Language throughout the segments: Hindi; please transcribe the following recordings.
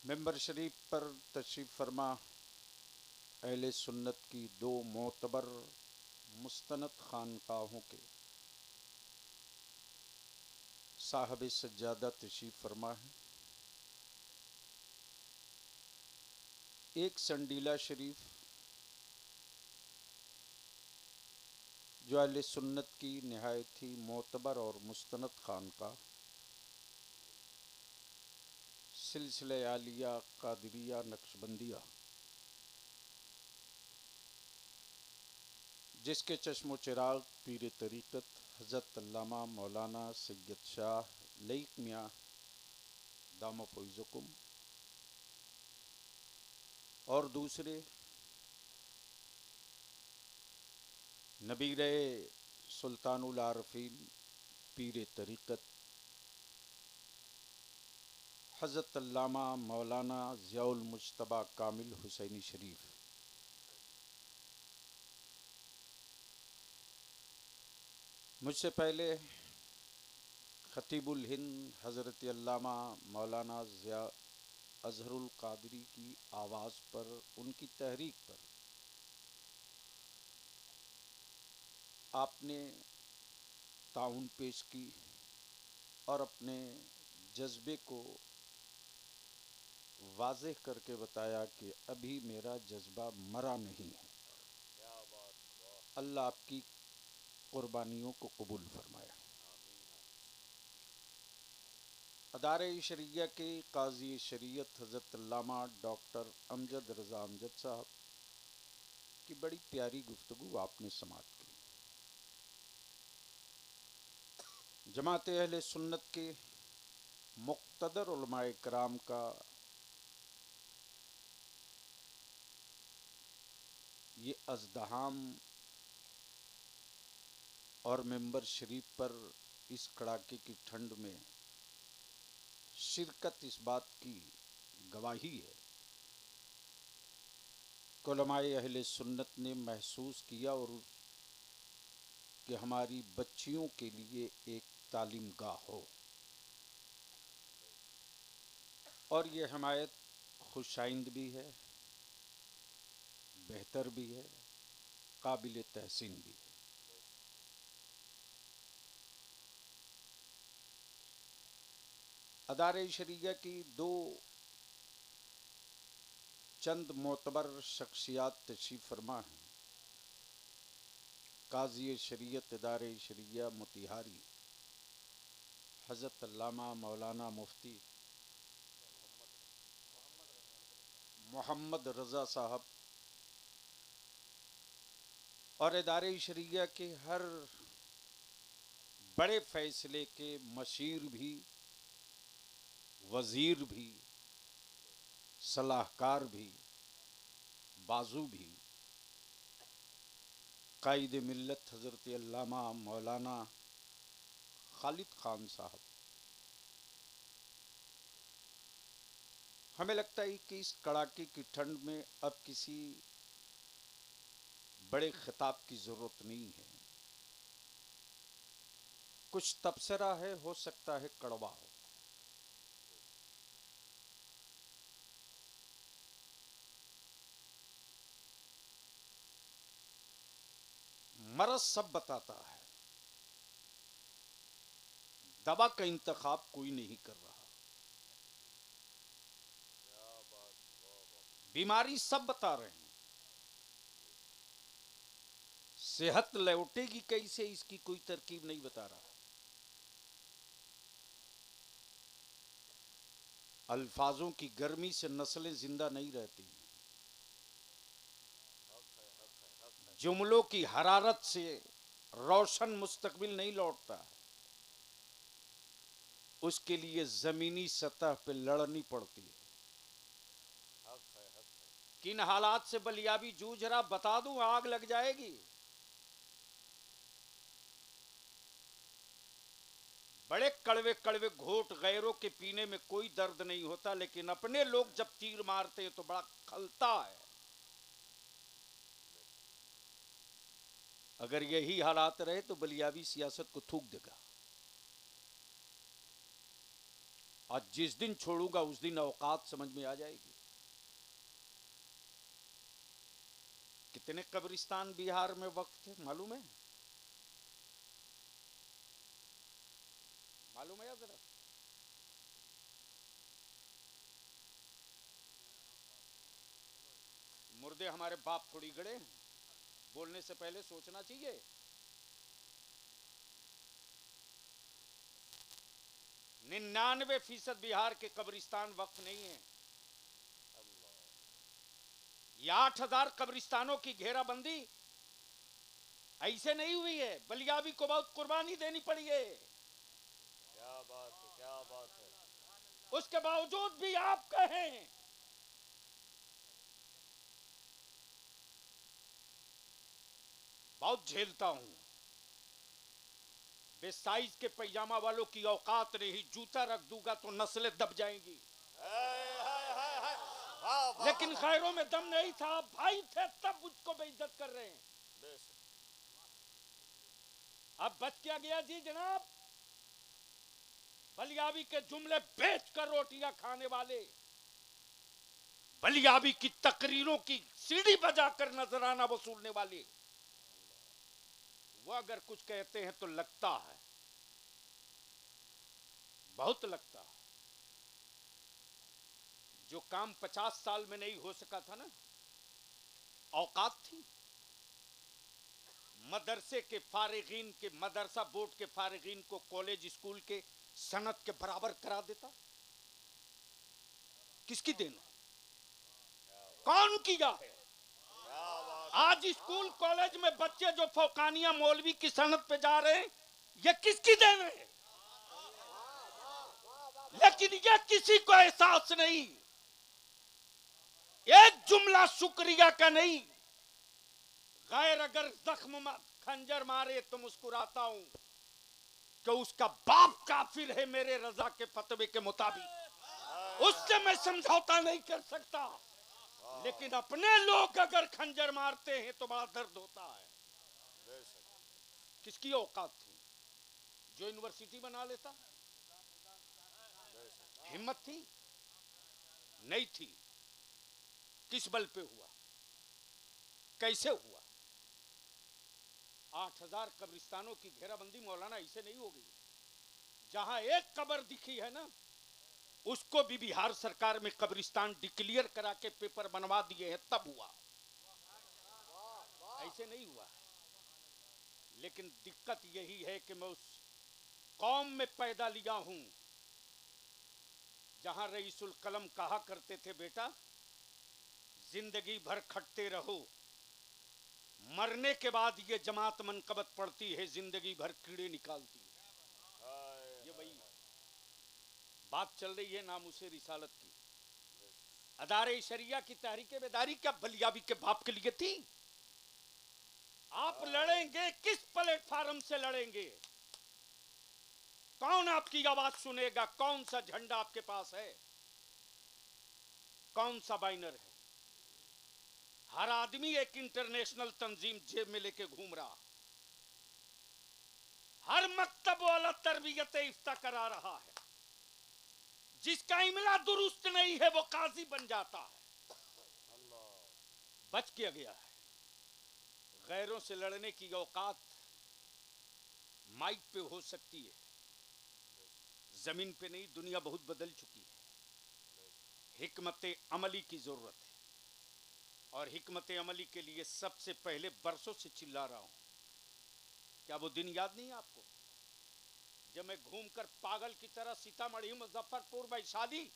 मेंबर शरीफ पर तशरीफ़ फरमा अहले सुन्नत की दो मोतबर मुस्तनद खानकाहों के साहब सज्जादा तशरीफ़ फरमा है। एक संडीला शरीफ जो अहले सुन्नत की नहायत ही मोतबर और मुस्तनद खानका सिलसिले आलिया कादरिया नक्शबंदिया, जिसके चश्मो चिराग पीर तरीक़त हज़रत अल्लामा मौलाना सैयद शाह लईक मियाँ दाम फ़ैज़ुकुम और दूसरे नबीरे सुल्तानुल आरफीन पीर तरीक़त हज़रत अल्लामा मौलाना ज़ियाउल मुज्तबा कामिल हुसैनी शरीफ, मुझसे पहले खतीबुल हिंद हज़रत अल्लामा मौलाना ज़िया अज़हरुल कादरी की आवाज़ पर, उनकी तहरीक पर आपने ताउन पेश की और अपने जज्बे को वाज़ेह करके बताया कि अभी मेरा जज्बा मरा नहीं है। अल्लाह आपकी कुर्बानियों को कबूल फरमाया। अदारे शरिया के काजी शरीयत हज़रत अल्लामा डॉक्टर अमजद रज़ा अमजद साहब की बड़ी प्यारी गुफ्तगू आपने समाअत की। जमात अहले सुन्नत के मुक़्तदर उलमाए कराम का ये अज़दहाम और मेंबर शरीफ पर इस कड़ाके की ठंड में शिरकत इस बात की गवाही है कि उलमाए अहले सुन्नत ने महसूस किया और कि हमारी बच्चियों के लिए एक तालीम गाह हो, और ये हमायत खुशाइंद भी है, बेहतर भी है, काबिल तहसीन भी है। अदारे शरिया की दो चंद मोतबर शख्सियात तशरीफ़ फरमा हैं। काजी शरीयत इदारे शरिया मोतिहारी हज़रत अल्लामा मौलाना मुफ्ती मोहम्मद रज़ा साहब और इदारे शरिया के हर बड़े फैसले के मशीर भी, वज़ीर भी, सलाहकार भी, बाजू भी, कायद मिल्लत हज़रत अल्लामा मौलाना खालिद खान साहब। हमें लगता है कि इस कड़ाके की ठंड में अब किसी बड़े खिताब की ज़रूरत नहीं है। कुछ तबसरा है, हो सकता है कड़वा हो। मरज़ सब बताता है, दवा का इंतखाब कोई नहीं कर रहा। बीमारी सब बता रहे हैं, सेहत लौटेगी कैसे इसकी कोई तरकीब नहीं बता रहा। अल्फाजों की गर्मी से नस्लें जिंदा नहीं रहती, जुमलों की हरारत से रोशन मुस्तकबिल नहीं लौटता। उसके लिए जमीनी सतह पे लड़नी पड़ती है। किन हालात से बलियाबी जूझ रहा बता दूं, आग लग जाएगी। बड़े कड़वे कड़वे घोट गैरों के पीने में कोई दर्द नहीं होता, लेकिन अपने लोग जब तीर मारते हैं तो बड़ा खलता है। अगर यही हालात रहे तो बलियाबी सियासत को थूक देगा। और जिस दिन छोड़ूंगा उस दिन औकात समझ में आ जाएगी। कितने कब्रिस्तान बिहार में वक्फ थे मालूम है? मालूम है जरा? मुर्दे हमारे बाप थोड़ी गड़े हैं, बोलने से पहले सोचना चाहिए। 99% बिहार के कब्रिस्तान वक्फ नहीं है। ये 8,000 कब्रिस्तानों की घेराबंदी ऐसे नहीं हुई है, बलियाबी को बहुत कुर्बानी देनी पड़ी है। क्या बात है, क्या बात है। उसके बावजूद भी आप कहें बहुत झेलता हूं। बेसाइज के पैजामा वालों की औकात नहीं, जूता रख दूंगा तो नस्लें दब जाएंगी। लेकिन खैरों में दम नहीं था, भाई थे तब मुझको बेइज्जत कर रहे हैं। अब बच क्या गया जी जनाब? बलियाबी के जुमले बेचकर रोटियां खाने वाले, बलियाबी की तकरीरों की सीढ़ी बजाकर नजराना वसूलने वाले, वो अगर कुछ कहते हैं तो लगता है, बहुत लगता है। जो काम 50 साल में नहीं हो सका था ना, औकात थी। मदरसे के फारिगीन के, मदरसा बोर्ड के फारिगीन को कॉलेज स्कूल के सनद के बराबर करा देता। किसकी देन है? कौन किया है? आज स्कूल कॉलेज में बच्चे जो फौकानिया मौलवी की सनद पे जा रहे हैं, ये किसकी देन है? लेकिन ये किसी को एहसास नहीं। एक जुमला शुक्रिया का नहीं। गैर अगर जख्म खंजर मारे तो मुस्कुराता हूं कि उसका बाप काफिर है मेरे रजा के फतवे के मुताबिक, उससे मैं समझौता नहीं कर सकता। लेकिन अपने लोग अगर खंजर मारते हैं तो बड़ा दर्द होता है। किसकी औकात थी? जो यूनिवर्सिटी बना लेता? हिम्मत थी? नहीं थी। किस बल पे हुआ? कैसे हुआ? 8,000 कब्रिस्तानों की घेराबंदी मौलाना ऐसे नहीं हो गई। जहां एक कब्र दिखी है ना, उसको भी बिहार सरकार में कब्रिस्तान डिक्लेयर करा के पेपर बनवा दिए हैं, तब हुआ। ऐसे नहीं हुआ। लेकिन दिक्कत यही है कि मैं उस कौम में पैदा लिया हूं जहां रईसुल कलम कहा करते थे, बेटा जिंदगी भर खटते रहो, मरने के बाद ये जमात मनकबत पड़ती है, जिंदगी भर कीड़े निकालती है। ये भाई बात चल रही है नामुसे रिसालत की। अदारे शरिया की तहरीक बेदारी क्या बलियाबी के बाप के लिए थी? आप लड़ेंगे किस प्लेटफार्म से लड़ेंगे? कौन आपकी आवाज सुनेगा? कौन सा झंडा आपके पास है? कौन सा बैनर है? हर आदमी एक इंटरनेशनल तंजीम जेब में लेके घूम रहा। हर मकतब वाला तरबियत इफ्ता करा रहा है। जिसका इमला दुरुस्त नहीं है वो काजी बन जाता है। बच क्या गया है? गैरों से लड़ने की औकात माइक पे हो सकती है, जमीन पे नहीं। दुनिया बहुत बदल चुकी है। हिकमत अमली की जरूरत है, और हिकमत अमली के लिए सबसे पहले बरसों से चिल्ला रहा हूं। क्या वो दिन याद नहीं आपको जब मैं घूमकर पागल की तरह सीतामढ़ी, मुजफ्फरपुर, वैशाली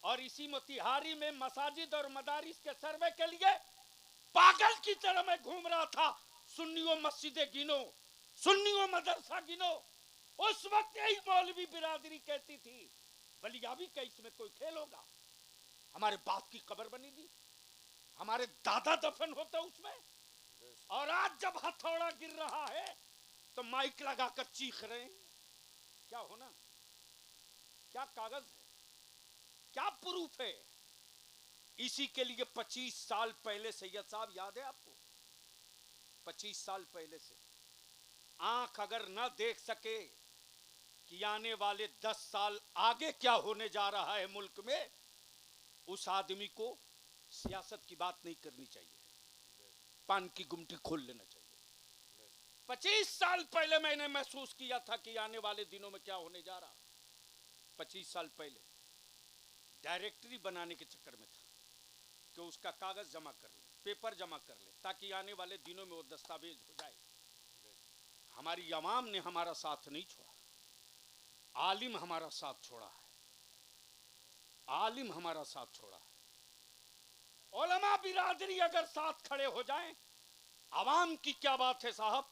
और इसी मोतिहारी में मसाजिद और मदारिस के सर्वे के लिए पागल की तरह मैं घूम रहा था? सुन्नियों मस्जिदें गिनो, सुन्नियों मदरसा गिनो। उस वक्त यही मौलवी बिरादरी कहती थी बलियाबी का इसमें कोई खेल होगा? हमारे बाप की कब्र बनी थी, हमारे दादा दफन होता उसमें। और आज जब हथौड़ा गिर रहा है तो माइक लगाकर चीख रहे हैं। क्या होना? क्या कागज है? क्या प्रूफ है? इसी के लिए 25 साल पहले, सैयद साहब याद है आपको? 25 साल पहले से आंख अगर न देख सके कि आने वाले 10 साल आगे क्या होने जा रहा है मुल्क में, उस आदमी को सियासत की बात नहीं करनी चाहिए, पान की गुमटी खोल लेना चाहिए। 25 साल पहले मैंने महसूस किया था कि आने वाले दिनों में क्या होने जा रहा। 25 साल पहले डायरेक्टरी बनाने के चक्कर में था कि उसका कागज जमा कर ले, पेपर जमा कर ले, ताकि आने वाले दिनों में वो दस्तावेज हो जाए। हमारी अवाम ने हमारा साथ नहीं छोड़ा, आलिम हमारा साथ छोड़ा है, आलिम हमारा साथ छोड़ा है। उलमा बिरादरी अगर साथ खड़े हो जाएं, अवाम की क्या बात है साहब।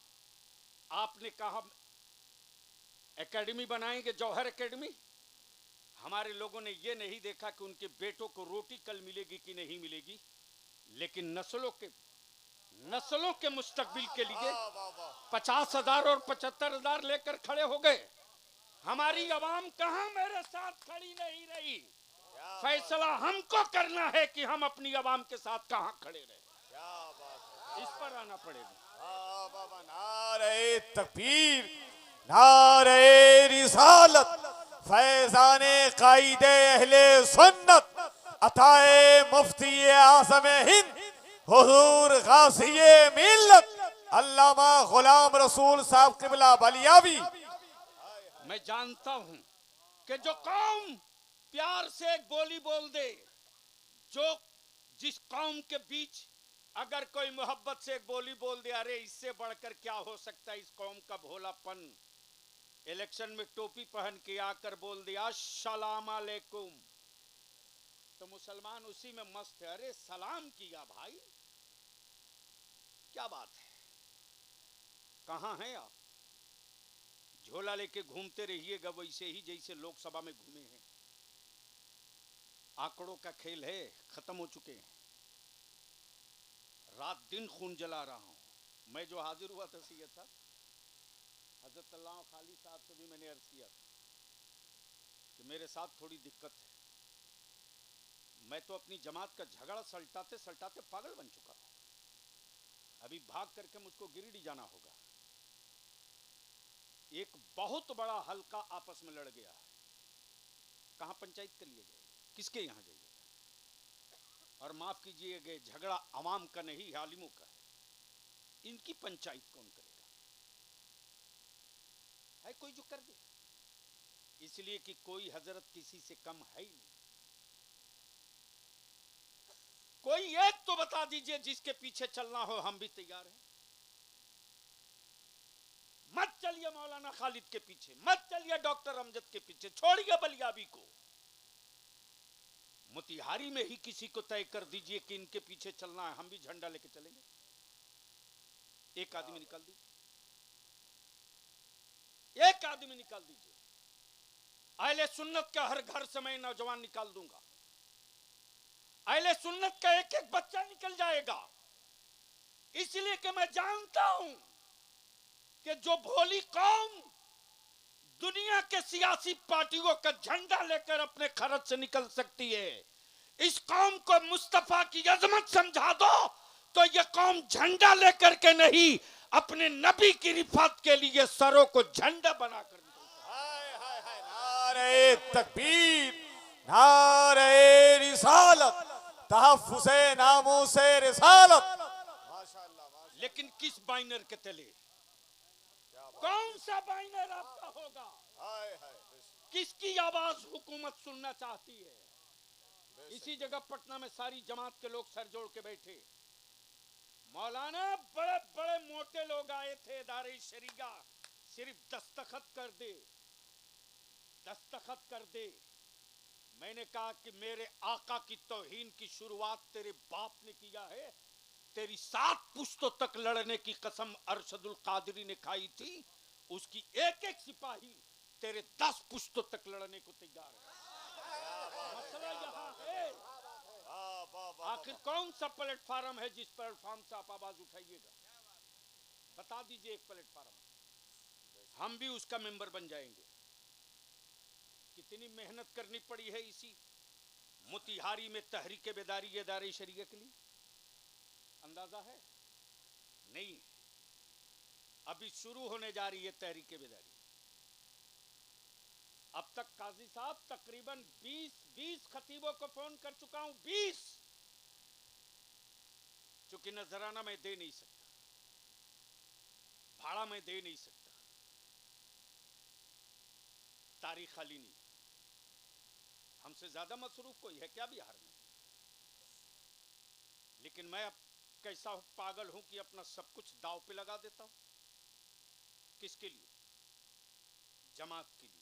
आपने कहा एकेडमी बनाएंगे, जौहर एकेडमी। हमारे लोगों ने यह नहीं देखा कि उनके बेटों को रोटी कल मिलेगी कि नहीं मिलेगी, लेकिन नस्लों के मुस्तकबिल के लिए 50,000 और 75,000 लेकर खड़े हो गए। हमारी आवाम कहां मेरे साथ खड़ी नहीं रही। फैसला हमको करना है कि हम अपनी आवाम के साथ कहां खड़े रहे, इस पर आना पड़ेगा। नारे तकबीर, नारे रिसालत, फैजाने कायदे अहले सुन्नत, अताए मुफ्ती आज़म हिंद, हुजूर गाज़िए मिल्लत अल्लामा गुलाम रसूल साहब क़िबला बलियावी। मैं जानता हूं कि जो कौम प्यार से एक बोली बोल दे, जिस कौम के बीच अगर कोई मोहब्बत से एक बोली बोल दे, अरे इससे बढ़कर क्या हो सकता है। इस कौम का भोलापन। इलेक्शन में टोपी पहन के आकर बोल दिया अस्सलाम अलैकुम, तो मुसलमान उसी में मस्त है। अरे सलाम किया भाई, क्या बात है। कहां हैं आप? झोला लेके घूमते रहिएगा वैसे ही जैसे लोकसभा में घूमे हैं। आंकड़ों का खेल है, खत्म हो चुके हैं। रात दिन खून जला रहा हूं। मैं जो हाजिर हुआ था सीयत था, हजरत अल्लाह खाली साहब से भी मैंने अर्ज किया था कि मेरे साथ थोड़ी दिक्कत है। मैं तो अपनी जमात का झगड़ा सलटाते सलटाते पागल बन चुका हूं। अभी भाग करके मुझको गिरिडीह जाना होगा। एक बहुत बड़ा हल्का आपस में लड़ गया है। कहां पंचायत के लिए जाएगा, किसके यहां जाइएगा? और माफ कीजिएगा, झगड़ा अवाम का नहीं, आलिमों का है। इनकी पंचायत कौन करेगा? है कोई जो कर दे? इसलिए कि कोई हजरत किसी से कम है ही नहीं। कोई एक तो बता दीजिए जिसके पीछे चलना हो, हम भी तैयार हैं। मत चलिए मौलाना खालिद के पीछे, मत चलिए डॉक्टर अमजद के पीछे, छोड़िए बलियाबी को। मोतिहारी में ही किसी को तय कर दीजिए कि इनके पीछे चलना है, हम भी झंडा लेके चलेंगे। एक आदमी निकाल दीजिए, एक आदमी निकाल दीजिए। अहले सुन्नत का हर घर से मैं नौजवान निकाल दूंगा। अहले सुन्नत का एक एक बच्चा निकल जाएगा। इसलिए कि मैं जानता हूं कि जो भोली कौम दुनिया के सियासी पार्टियों का झंडा लेकर अपने खरच से निकल सकती है, इस कौम को मुस्तफा की अजमत समझा दो तो ये कौम झंडा लेकर के नहीं, अपने नबी की रिफात के लिए सरों को झंडा बनाकर नारे तकबीर, नारे रिसालत, तहफ्फुज़े नामूसे रिसालत। माशाअल्लाह। लेकिन किस बाइनर के तले? कौन सा बाइनर आपका होगा? किसकी आवाज हुकूमत सुनना चाहती है? इसी जगह पटना में सारी जमात के लोग सर जोड़ के बैठे। मौलाना बड़े बड़े मोटे लोग आए थे दारे शरीया, सिर्फ दस्तखत कर दे, दस्तखत कर दे। मैंने कहा कि मेरे आका की तौहीन की शुरुआत तेरे बाप ने किया है। तेरी 7 पुश्तों तक लड़ने की कसम अरशदुल कादरी ने खाई थी, उसकी एक एक सिपाही तेरे 10 पुश्तों तक लड़ने को तैयार है। मसला यहाँ है, आखिर कौन सा प्लेटफार्म है जिस प्लेटफार्म से आप आवाज उठाइएगा? बता दीजिए एक प्लेटफार्म, हम भी उसका मेंबर बन जाएंगे। कितनी मेहनत करनी पड़ी है इसी मोतिहारी में तहरीक बेदारी दारे शरिया के लिए, अंदाजा है? नहीं, अभी शुरू होने जा रही है तहरीक बेदारी। अब तक काजी साहब तकरीबन 20 खतीबों को फोन कर चुका हूं, 20। चूंकि नजराना मैं दे नहीं सकता, भाड़ा मैं दे नहीं सकता, तारीख खाली नहीं। हमसे ज्यादा मसरूफ कोई है क्या बिहार में? लेकिन मैं अब कैसा पागल हूं कि अपना सब कुछ दांव पे लगा देता हूं। किसके लिए? जमात के लिए।